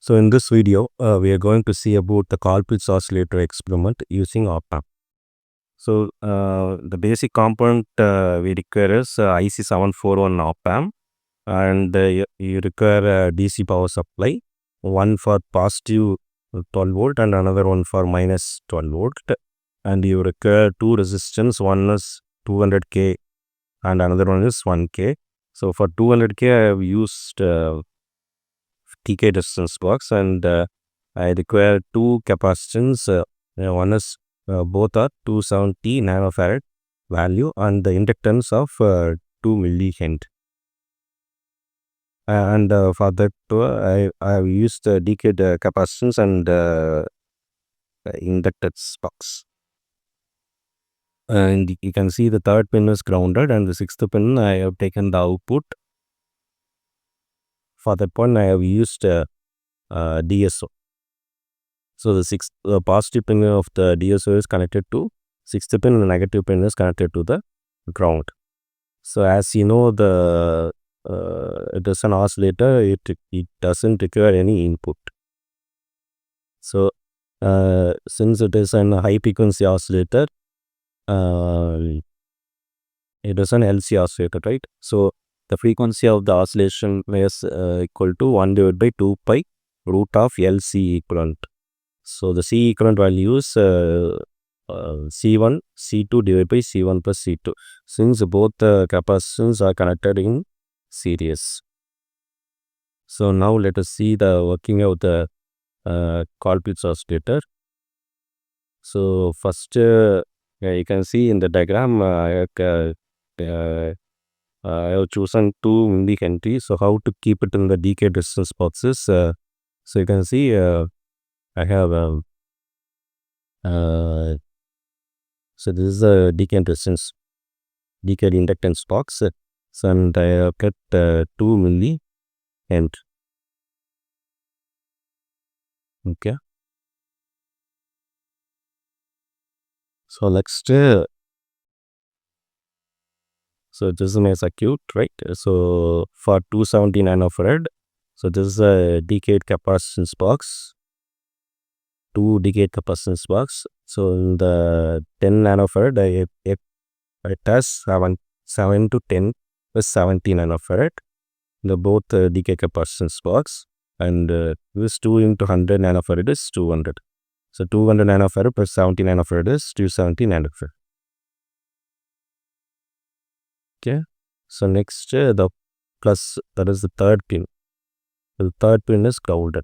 So in this video, we are going to see about the Colpitt's oscillator experiment using opamp. So the basic component we require is IC741 opamp, and you require a DC power supply, one for positive 12 volt and another one for minus 12 volt, and you require two resistance, one is 200k and another one is 1k. So for 200k I have used TK resistance box, and I require two capacitance. One is both are 270 nanofarad value and the inductance of 2 millihenry. And for that I have used decayed capacitance and inductance box. And you can see the third pin is grounded and the sixth pin I have taken the output. For that one I have used DSO. So the positive pin of the DSO is connected to sixth pin and the negative pin is connected to the ground. So as you know, it is an oscillator, it doesn't require any input. So since it is an high frequency oscillator, it is an LC oscillator, right? So the frequency of the oscillation is equal to 1 divided by 2 pi root of LC equivalent. So the C equivalent value is C1, C2 divided by C1 plus C2, since both the capacitors are connected in series. So now let us see the working of the Colpitt's oscillator. So first you can see in the diagram I have chosen 2 millihenry. So how to keep it in the decayed resistance boxes? So you can see I have so this is a decayed resistance, decayed inductance box. So and I have cut 2 millihenry. Okay. So next, so this is my circuit, right? So for 270 nanofarad, so this is a decayed capacitance box, 2 decayed capacitance box. So in the 10 nanofarad, it has 7 to 10 plus 70 nanofarad, the both decayed capacitance box, and this 2 into 100 nanofarad is 200. So 200 nanofarad plus 70 nanofarad is 270 nanofarad. Okay. So next the plus, that is the third pin. The third pin is grounded.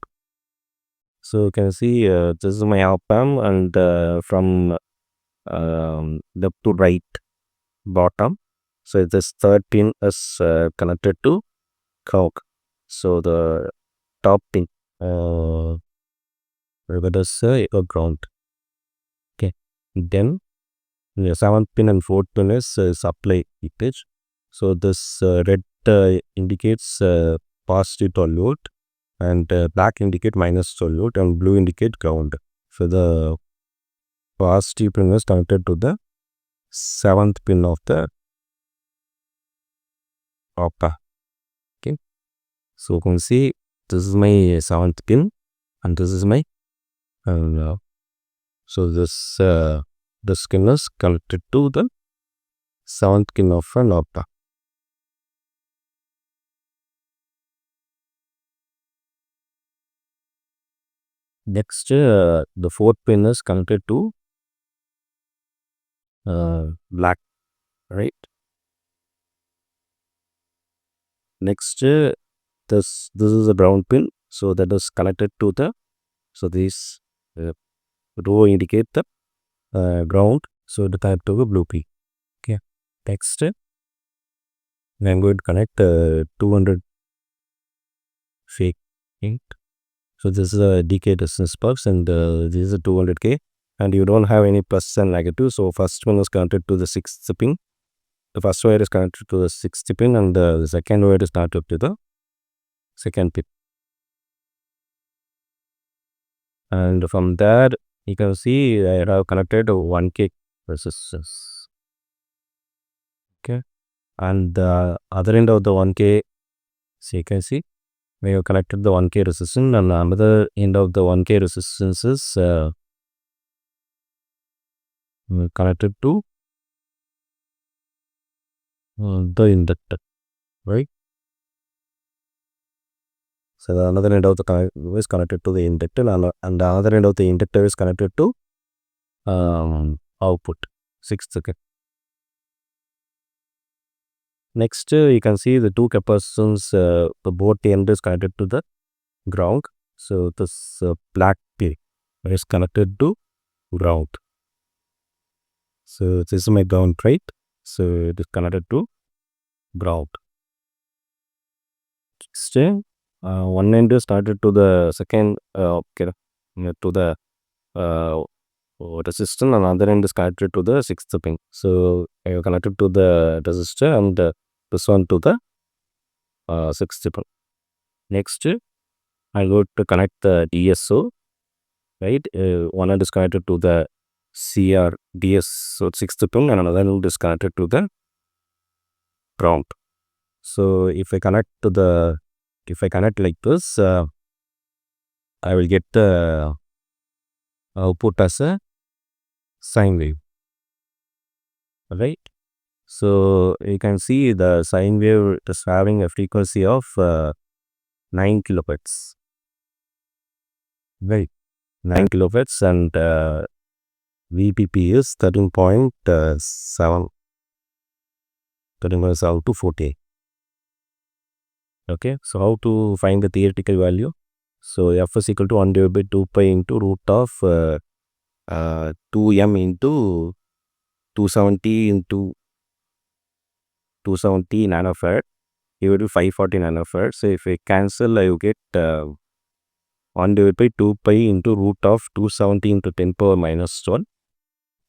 So you can see this is my opamp, and from left to right bottom, so this third pin is connected to ground. So the top pin that is ground. Okay. Then the seventh pin and fourth pin is supply voltage. So this red indicates positive 12 volt, and black indicate minus 12 volt, and blue indicate ground. So the positive pin is connected to the seventh pin of the opamp. Okay. So you can see this is my seventh pin and this is my so this pin is connected to the seventh pin of an opamp. Next, the fourth pin is connected to black, right? Next, this is a brown pin, so that is connected to the, so this row indicate the ground, so it is connected to the blue pin. Okay. Next, I am going to connect 200 fake ink. So this is a decayed resistance box, and this is a 200k, and you don't have any plus and negative. So first one is connected to the sixth pin. The first wire is connected to the sixth pin, and the second wire is connected to the second pin. And from there you can see I have connected 1k resistance. Okay. And the other end of the 1k, so you can see we have connected the 1K resistance, and another end of the 1K resistance is connected to the inductor, right? So the another end of the is connected to the inductor, and the other end of the inductor is connected to output, sixth circuit. Next, you can see the two capacitors, the both end is connected to the ground. So this black pin is connected to ground. So this is my ground, right? So it is connected to ground. Next, one end is connected to the second, to the resistor, and another end is connected to the sixth pin. So I have connected to the resistor and this one to the sixth pin. Next, I go to connect the DSO, right? One end is connected to the CR DSO sixth pin, and another end is connected to the ground. So if I connect like this, I will get the output as a sine wave, right? So you can see the sine wave is having a frequency of 9 kilohertz, right? 9 kilohertz, and VPP is 13.7 to 40. Okay, so how to find the theoretical value? So F is equal to 1 divided by 2 pi into root of 2m into 270 into 270 nanofarad divided by 540 nanofarad. So if I cancel, I will get 1 divided by 2 pi into root of 270 into 10 power minus 1.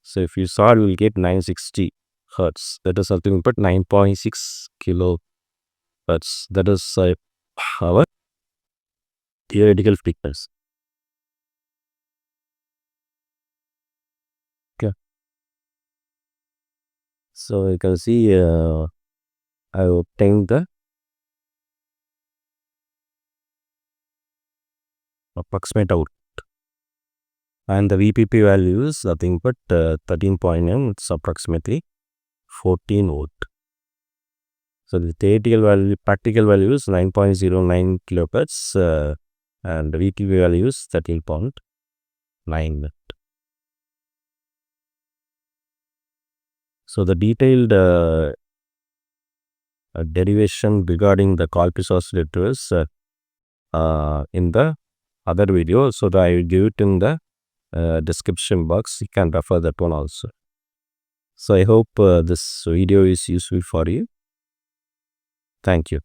So if you solve, you will get 960 hertz. That is something but 9.6 kilohertz. That is our theoretical frequency. Okay. So you can see I obtained the approximate out, and the VPP value is nothing but 13.9. It's approximately 14 volt. So the theoretical value, practical value is 9.09 kilohertz, and the VPP value is 13.9. So the detailed derivation regarding the Colpitt oscillator is in the other video. So I will give it in the description box. You can refer that one also. So I hope this video is useful for you. Thank you.